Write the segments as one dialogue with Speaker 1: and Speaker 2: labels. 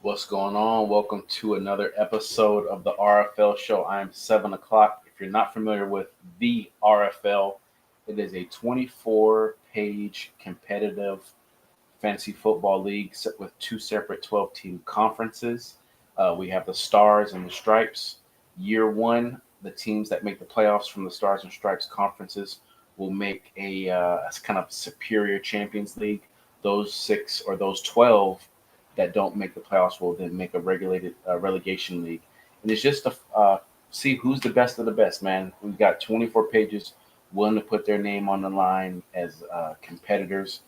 Speaker 1: What's going on? Welcome to another episode of the RFL Show. I am 7 o'clock. If you're not familiar with the RFL, it is a 24-page competitive fantasy football league with two separate 12-team conferences. We have the Stars and the Stripes. Year one, the teams that make the playoffs from the Stars and Stripes conferences will make a kind of superior Champions League. Those six or those 12 that don't make the playoffs will then make a regulated relegation league. And it's just to see who's the best of the best, man. We've got 24 pages willing to put their name on the line as competitors.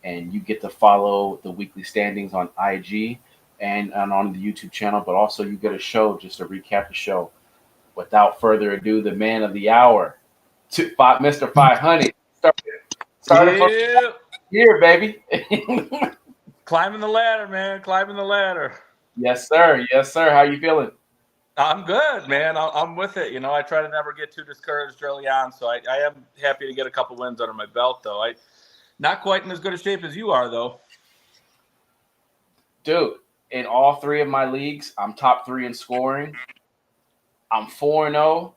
Speaker 1: And you get to follow the weekly standings on IG and on the YouTube channel, but also you get a show just to recap the show. Without further ado, the man of the hour, Mr. 500, started for here, baby.
Speaker 2: Climbing the ladder, man. Climbing the ladder.
Speaker 1: Yes, sir. Yes, sir. How you feeling?
Speaker 2: I'm good, man. I'm with it. I try to never get too discouraged early on, so I am happy to get a couple wins under my belt, though. Not quite in as good a shape as you are, though.
Speaker 1: Dude, in all three of my leagues, I'm top 3 in scoring. I'm 4-0,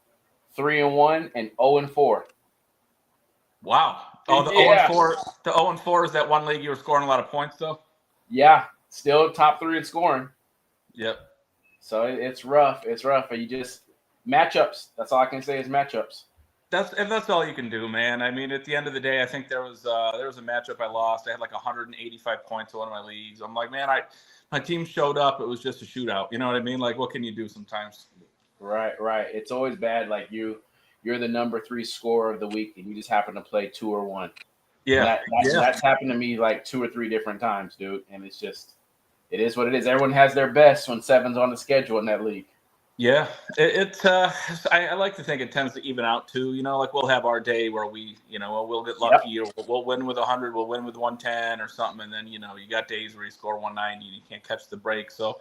Speaker 1: 3-1, and 0-4.
Speaker 2: Wow. Oh, the 0-4. The 0-4 is that one league you were scoring a lot of points, though?
Speaker 1: Yeah, still top 3 in scoring.
Speaker 2: Yep.
Speaker 1: So it's rough. It's rough. But you just matchups. That's all I can say is matchups.
Speaker 2: That's all you can do, man. I mean, at the end of the day, I think there was a matchup I lost. I had like 185 points in one of my leagues. I'm like, man, my team showed up. It was just a shootout. You know what I mean? Like, what can you do sometimes?
Speaker 1: Right. It's always bad. Like you're the number 3 scorer of the week, and you just happen to play 2 or 1.
Speaker 2: Yeah.
Speaker 1: That's happened to me like 2 or 3 different times, dude. And it's just, it is what it is. Everyone has their best when 7's on the schedule in that league.
Speaker 2: Yeah, I like to think it tends to even out too. Like we'll have our day where we'll get lucky, or we'll win with 100, we'll win with 110 or something, and then you got days where you score 190 and you can't catch the break. So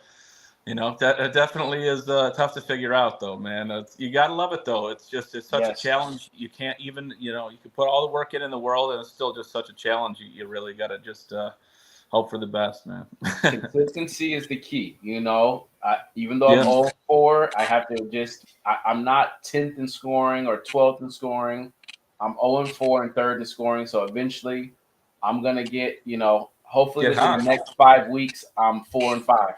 Speaker 2: that definitely is tough to figure out, though, man. You gotta love it, though. It's such a challenge. You can't even you can put all the work in the world, and it's still just such a challenge. You really gotta just hope for the best, man.
Speaker 1: Consistency is the key, even though I'm 0-4, I have to I'm not 10th in scoring or 12th in scoring. I'm 0-4 and 3rd in scoring. So eventually I'm going to get, hopefully within the next 5 weeks, I'm 4-5.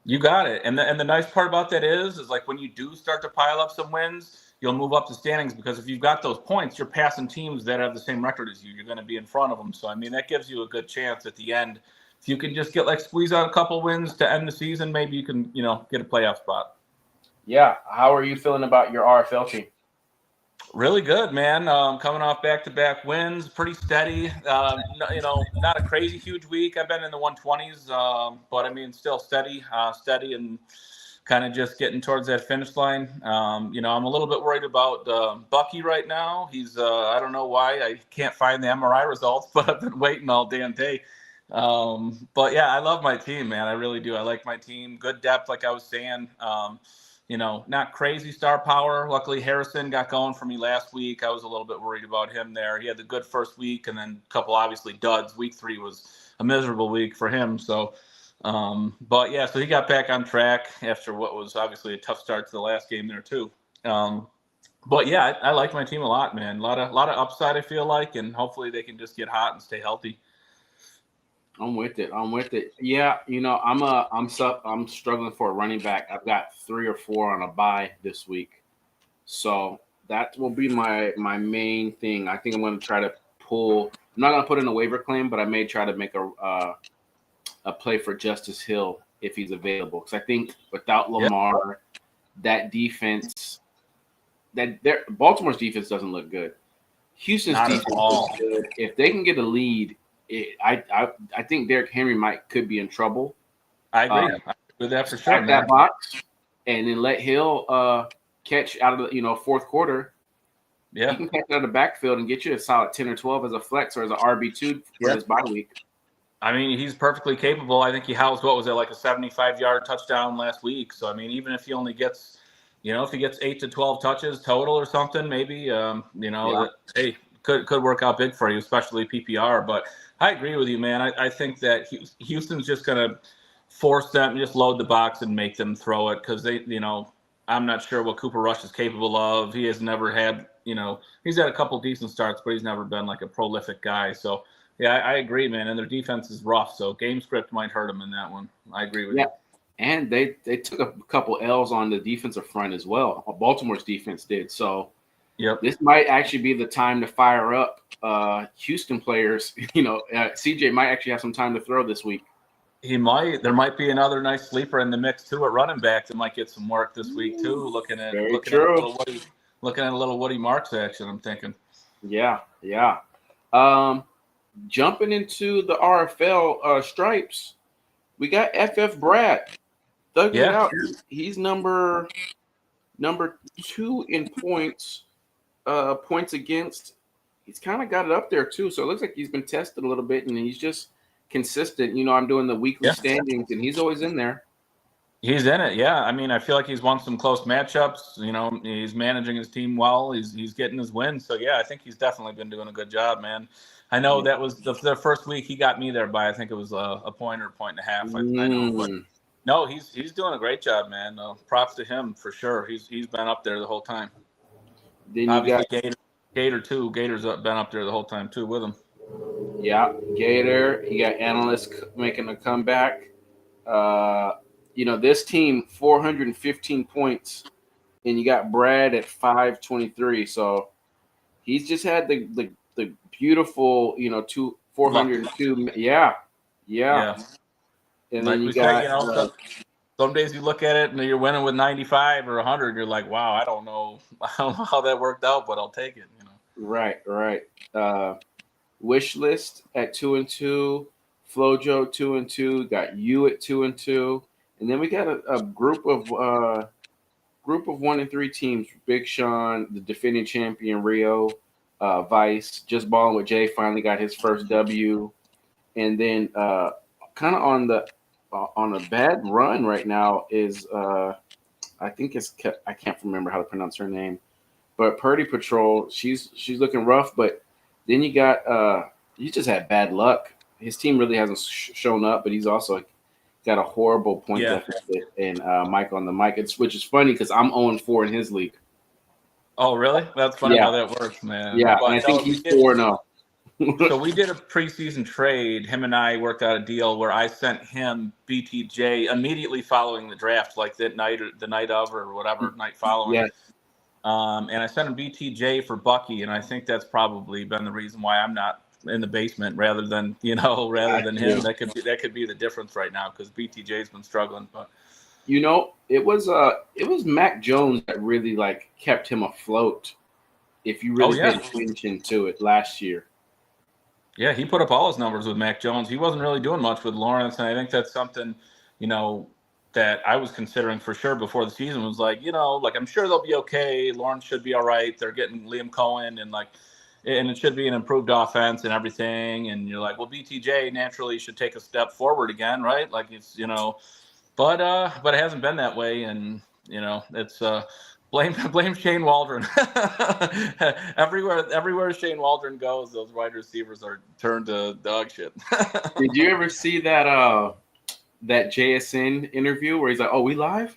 Speaker 2: You got it. And the nice part about that is like when you do start to pile up some wins, you'll move up the standings, because if you've got those points, you're passing teams that have the same record as you. You're going to be in front of them. So, I mean, that gives you a good chance at the end. If you can just squeeze out a couple wins to end the season, maybe you can, get a playoff spot. Yeah.
Speaker 1: How are you feeling about your RFL team?
Speaker 2: Really good, man. Coming off back-to-back wins, pretty steady. Not a crazy huge week. I've been in the 120s, but I mean, still steady and kind of just getting towards that finish line. I'm a little bit worried about Bucky right now. He's I don't know why I can't find the MRI results, but I've been waiting all damn day. But yeah, I love my team, man. I really do. I like my team. Good depth, like I was saying. Not crazy star power. Luckily, Harrison got going for me last week. I was a little bit worried about him there. He had the good first week, and then a couple obviously duds. Week 3 was a miserable week for him. So, but yeah, so he got back on track after what was obviously a tough start to the last game there too. But yeah, I like my team a lot, man. A lot of upside, I feel like, and hopefully they can just get hot and stay healthy.
Speaker 1: I'm with it. Yeah, I'm struggling for a running back. I've got 3 or 4 on a bye this week, so that will be my main thing. I think I'm going to try to pull. I'm not going to put in a waiver claim, but I may try to make a play for Justice Hill if he's available, because I think without Lamar, that defense, Baltimore's defense doesn't look good. Houston's defense is good. If they can get a lead, I think Derrick Henry could be in trouble.
Speaker 2: I agree with that for sure.
Speaker 1: Stack that box, and then let Hill catch out of the fourth quarter.
Speaker 2: Yeah,
Speaker 1: he can catch out of the backfield and get you a solid 10 or 12 as a flex or as an RB2 for his bye week.
Speaker 2: I mean, he's perfectly capable. I think he housed, what was it, like a 75-yard touchdown last week. So I mean, even if he only gets, if he gets 8 to 12 touches total or something, maybe hey, could work out big for you, especially PPR. But I agree with you, man. I think that Houston's just going to force them, just load the box and make them throw it because I'm not sure what Cooper Rush is capable of. He has never had, he's had a couple decent starts, but he's never been like a prolific guy. So, yeah, I agree, man. And their defense is rough, so game script might hurt them in that one. I agree with you.
Speaker 1: And they took a couple L's on the defensive front as well. Baltimore's defense did. So, this might actually be the time to fire up Houston players. CJ might actually have some time to throw this week.
Speaker 2: He might. There might be another nice sleeper in the mix too at running back that might get some work this week too. Looking at a little Woody Marks action, I'm thinking.
Speaker 1: Yeah. Jumping into the RFL stripes, we got FF Brad. Thugging it out. He's number 2 in points. Points against. He's kind of got it up there too. So it looks like he's been tested a little bit, and he's just consistent. I'm doing the weekly standings, and he's always in there.
Speaker 2: He's in it, yeah. I mean, I feel like he's won some close matchups. He's managing his team well. He's getting his wins. So yeah, I think he's definitely been doing a good job, man. I know that was the first week he got me there by I think it was a point or a point and a half. I know, but no, he's doing a great job, man. Props to him for sure. He's been up there the whole time.
Speaker 1: Then
Speaker 2: obviously Gator too. Gator's been up there the whole time too with him.
Speaker 1: Yeah, Gator. You got analysts making a comeback. This team 415 points, and you got Brad at 523. So he's just had the beautiful 402. Yeah. And then you got
Speaker 2: some days you look at it and you're winning with 95 or 100. You're like, wow, I don't know how that worked out, but I'll take it.
Speaker 1: Right. Wish list at 2-2, Flojo 2-2, got you at 2-2, and then we got a group of 1 and 3 teams. Big Sean, the defending champion Rio, Vice, just balling with Jay, finally got his first W, and then kind of on a bad run right now is I can't remember how to pronounce her name, but Purdy Patrol. She's looking rough, but then you got he just had bad luck. His team really hasn't shown up, but he's also got a horrible point deficit and Mike on the mic. Which is funny because I'm 0-4 in his league.
Speaker 2: Oh, really? That's funny how that works, man.
Speaker 1: Yeah, and I think he's 4-0.
Speaker 2: So we did a preseason trade. Him and I worked out a deal where I sent him BTJ immediately following the draft, like that night or the night of or whatever night following.
Speaker 1: Yes.
Speaker 2: And I sent him BTJ for Bucky, and I think that's probably been the reason why I'm not in the basement rather than him. That could be the difference right now because BTJ's been struggling. But
Speaker 1: it was Mac Jones that really kept him afloat. If you really paid attention to it last year.
Speaker 2: Yeah, he put up all his numbers with Mac Jones. He wasn't really doing much with Lawrence, and I think that's something, that I was considering for sure before the season was I'm sure they'll be okay. Lawrence should be all right. They're getting Liam Cohen and it should be an improved offense and everything. And you're like, well, BTJ naturally should take a step forward again, right? But it hasn't been that way. And, it's blame Shane Waldron. Everywhere Shane Waldron goes, those wide receivers are turned to dog shit.
Speaker 1: Did you ever see that JSN interview where he's like, "Oh, we live"?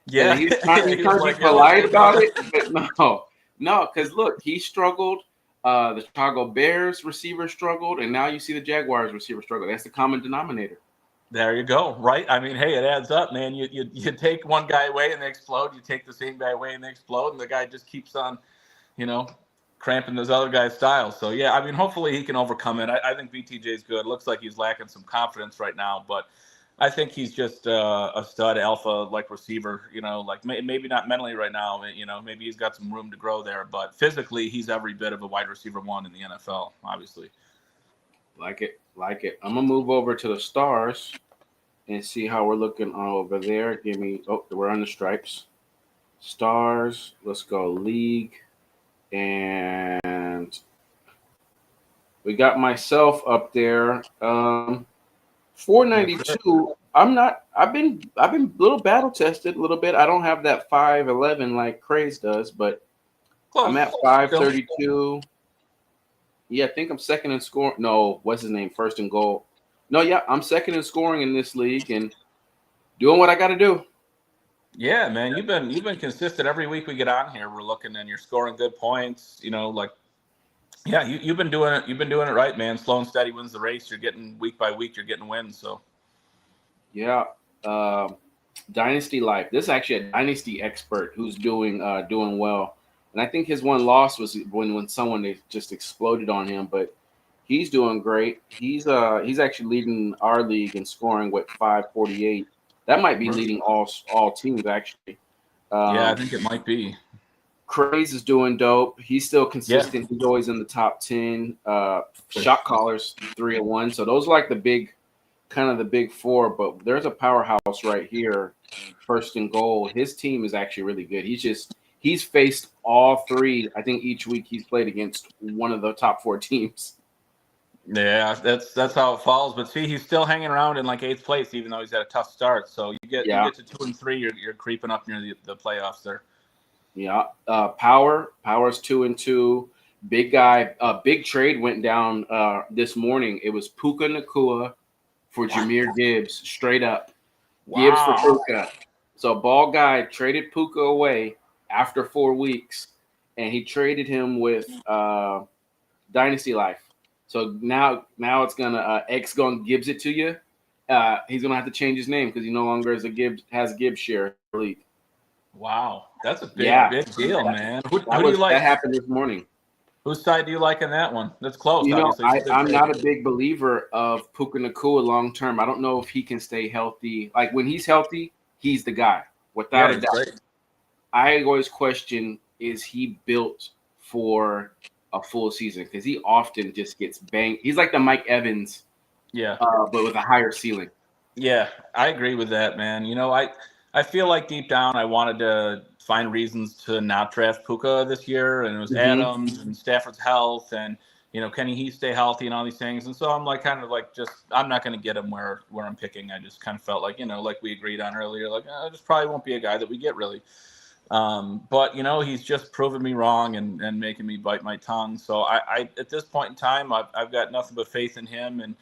Speaker 2: Yeah,
Speaker 1: he's trying to be polite about it, but no, because look, he struggled. The Chicago Bears receiver struggled, and now you see the Jaguars receiver struggle. That's the common denominator.
Speaker 2: There you go. Right. I mean, hey, it adds up, man. You take one guy away and they explode. You take the same guy away and they explode, and the guy just keeps on, cramping those other guys' styles. So yeah, I mean, hopefully he can overcome it. I think BTJ's good. Looks like he's lacking some confidence right now, but I think he's just a stud alpha receiver. Maybe not mentally right now. Maybe he's got some room to grow there, but physically he's every bit of a wide receiver 1 in the NFL, obviously.
Speaker 1: Like it. I'm gonna move over to the stars and see how we're looking over there. We're on the stripes. Stars. Let's go league, and we got myself up there. 492. I've been a little battle tested a little bit. I don't have that 5'11" like Craze does, but I'm at 532. Yeah, I think I'm second in scoring. No, what's his name? First in goal. No, yeah, I'm second in scoring in this league, and Doing what I got to do.
Speaker 2: Yeah, man, you've been consistent every week we get on here. We're looking and you're scoring good points. Yeah, you've been doing it. You've been doing it right, man. Slow and steady wins the race. You're getting week by week. You're getting wins. So
Speaker 1: Yeah. Dynasty Life. This is actually a dynasty expert who's doing well. And I think his one loss was when someone they just exploded on him, but he's doing great. He's actually leading our league in scoring with 548. That might be leading all teams actually.
Speaker 2: yeah, I think it might be.
Speaker 1: Craze is doing dope. He's still consistent.
Speaker 2: Yeah.
Speaker 1: He's always in the top 10. Shot callers 3-1. So those are like the big four. But there's a powerhouse right here, first and goal. His team is actually really good. He's faced all three. I think each week he's played against one of the top four teams.
Speaker 2: Yeah, that's how it falls. But see, he's still hanging around in like eighth place, even though he's had a tough start. So you get to 2 and 3, you're creeping up near the playoffs there.
Speaker 1: Yeah, Power's 2-2. Big guy, big trade went down this morning. It was Puka Nacua for Jahmyr Gibbs, straight up.
Speaker 2: Wow.
Speaker 1: Gibbs for Puka. So ball guy traded Puka away after 4 weeks, and he traded him with Dynasty Life. So now it's gonna X going Gibbs it to you. He's gonna have to change his name because he no longer has Gibbs share league.
Speaker 2: Wow, that's a big deal, man. Who do you like?
Speaker 1: That happened this morning.
Speaker 2: Whose side do you like in that one? That's close.
Speaker 1: I'm not a big believer of Puka Nacua long term. I don't know if he can stay healthy. Like when he's healthy, he's the guy without a doubt. Great. I always question: is he built for a full season? Because he often just gets banged. He's like the Mike Evans, but with a higher ceiling.
Speaker 2: Yeah, I agree with that, man. I feel like deep down I wanted to find reasons to not draft Puka this year, and it was Adams and Stafford's health, and can he stay healthy and all these things. And so I'm like I'm not going to get him where I'm picking. I just kind of felt like like we agreed on earlier, like this probably won't be a guy that we get really. But he's just proven me wrong and making me bite my tongue. So I at this point in time I've got nothing but faith in him. And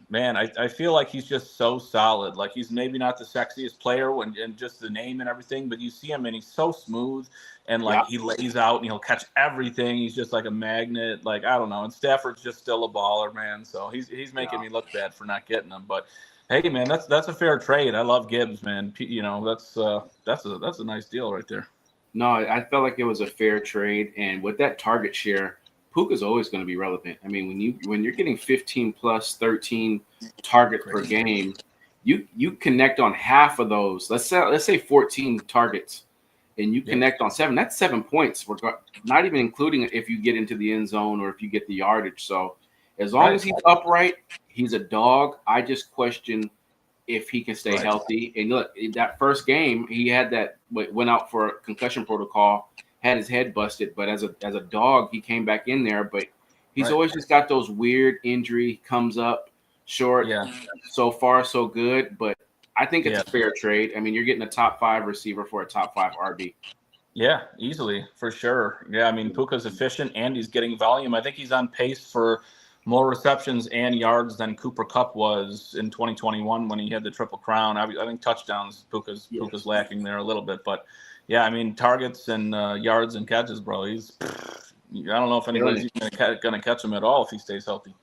Speaker 2: man, I feel like he's just so solid. Like he's maybe not the sexiest player and just the name and everything, but you see him and he's so smooth and he lays out and he'll catch everything. He's just like a magnet. Like, I don't know. And Stafford's just still a baller, man. So he's making me look bad for not getting him. But hey, man, that's a fair trade. I love Gibbs, man. That's a nice deal right there.
Speaker 1: No, I felt like it was a fair trade. And with that target share, Puka's always going to be relevant. I mean, when you're getting 15 plus 13 targets per game, you connect on half of those. Let's say 14 targets, and you connect on 7. That's 7 points. We're not even including if you get into the end zone or if you get the yardage. So as long as he's upright, he's a dog. I just question if he can stay healthy. And look, that first game, he had went out for a concussion protocol. Had his head busted, but as a dog, he came back in there. But he's always just got those weird injury, comes up short. Yeah. So far, so good. But I think it's a fair trade. I mean, you're getting a top 5 receiver for a top 5 RB.
Speaker 2: Yeah, easily, for sure. Yeah, I mean, Puka's efficient and he's getting volume. I think he's on pace for more receptions and yards than Cooper Kupp was in 2021 when he had the Triple Crown. I think touchdowns, Puka's lacking there a little bit, but yeah, I mean, targets and yards and catches, bro. I don't know if anybody's going to catch him at all if he stays healthy.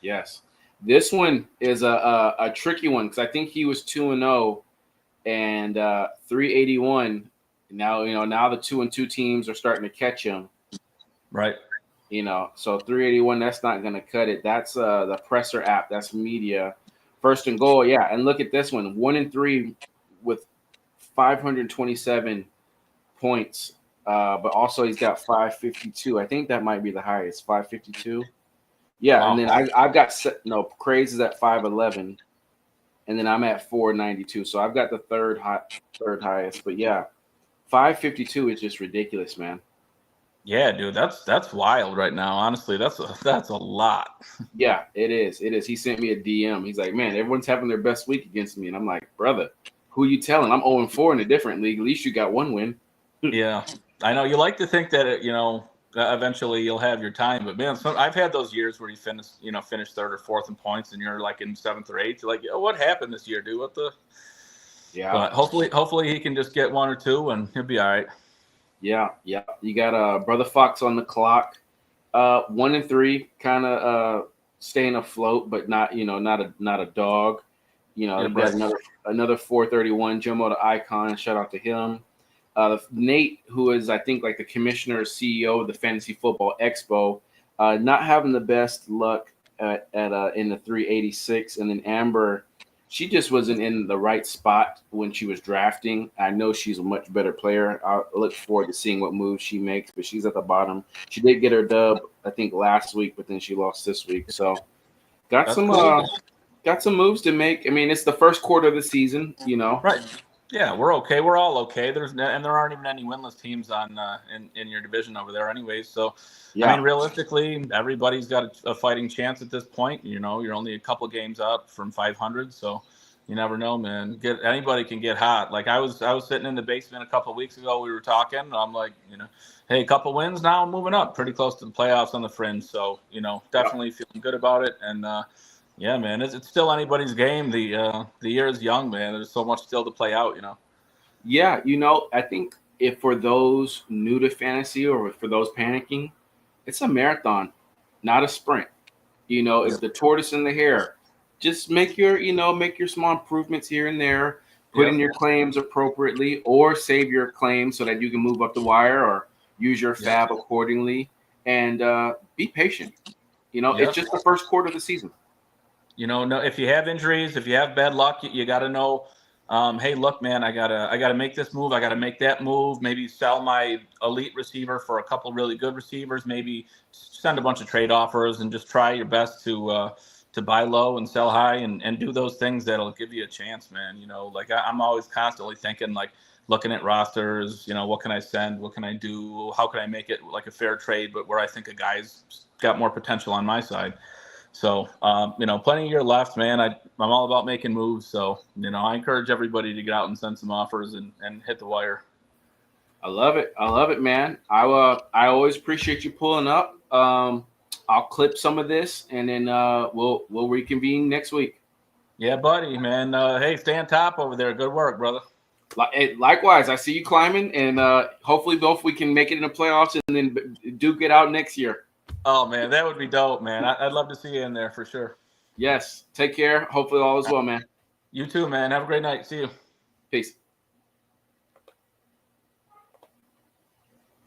Speaker 1: Yes. This one is a tricky one because I think he was 2-0 and 381. Now the 2-2 teams are starting to catch him.
Speaker 2: Right.
Speaker 1: So 381, that's not going to cut it. That's the Presser app. That's media. First and goal, yeah. And look at this one, 1-3 with 527 points, but also he's got 552. I think that might be the highest, 552. Yeah, wow. And then I've got Craze is at 511, and then I'm at 492. So I've got the third highest. But yeah, 552 is just ridiculous, man.
Speaker 2: Yeah, dude, that's wild right now. Honestly, that's a lot.
Speaker 1: Yeah, it is. He sent me a DM. He's like, man, everyone's having their best week against me, and I'm like, brother, who you telling? I'm 0-4 in a different league. At least you got one win.
Speaker 2: Yeah, I know. You like to think that eventually you'll have your time, but man, I've had those years where you finish 3rd or 4th in points, and you're like in 7th or 8th. You're like, what happened this year, dude? What the?
Speaker 1: Yeah.
Speaker 2: But hopefully he can just get one or two and he'll be all right.
Speaker 1: Yeah. You got Brother Fox on the clock. 1-3, kind of staying afloat, but not not a dog. You got another 431 Jumbo the Icon. Shout out to him. Nate, who is I think like the commissioner or CEO of the Fantasy Football Expo, not having the best luck at in the 386, and then Amber, she just wasn't in the right spot when she was drafting. I know she's a much better player. I look forward to seeing what moves she makes, but she's at the bottom. She did get her dub, I think, last week, but then she lost this week. So got
Speaker 2: That's
Speaker 1: some
Speaker 2: cool.
Speaker 1: got some moves to make. I mean, it's the first quarter of the season,
Speaker 2: Right. Yeah, we're okay. We're all okay. There aren't even any winless teams on in your division over there, anyways. So,
Speaker 1: Yeah.
Speaker 2: I mean, realistically, everybody's got a fighting chance at this point. You're only a couple games out from 500, so you never know, man. Anybody can get hot. Like I was sitting in the basement a couple of weeks ago. We were talking. And I'm like, hey, a couple wins now, I'm moving up, pretty close to the playoffs on the fringe. So, definitely feeling good about it. And yeah, man, it's still anybody's game. The year is young, man. There's so much still to play out,
Speaker 1: Yeah, I think if for those new to fantasy or for those panicking, it's a marathon, not a sprint. It's the tortoise and the hare. Just make your small improvements here and there, put in your claims appropriately, or save your claims so that you can move up the wire or use your fab accordingly, and be patient. It's just the first quarter of the season.
Speaker 2: No, if you have injuries, if you have bad luck, you got to know. Hey, look, man, I gotta make this move. I gotta make that move. Maybe sell my elite receiver for a couple really good receivers. Maybe send a bunch of trade offers and just try your best to buy low and sell high and do those things that'll give you a chance, man. Like I'm always constantly thinking, like looking at rosters. What can I send? What can I do? How can I make it like a fair trade, but where I think a guy's got more potential on my side. So, plenty of year left, man. I'm all about making moves. So, I encourage everybody to get out and send some offers and hit the wire.
Speaker 1: I love it, man. I always appreciate you pulling up. I'll clip some of this and then we'll reconvene next week.
Speaker 2: Yeah, buddy, man. Hey, stay on top over there. Good work, brother.
Speaker 1: Likewise, I see you climbing, and hopefully both we can make it in the playoffs and then Duke it out next year.
Speaker 2: Oh, man, that would be dope, man. I'd love to see you in there for sure.
Speaker 1: Yes. Take care. Hopefully all is well, man.
Speaker 2: You too, man. Have a great night. See you.
Speaker 1: Peace.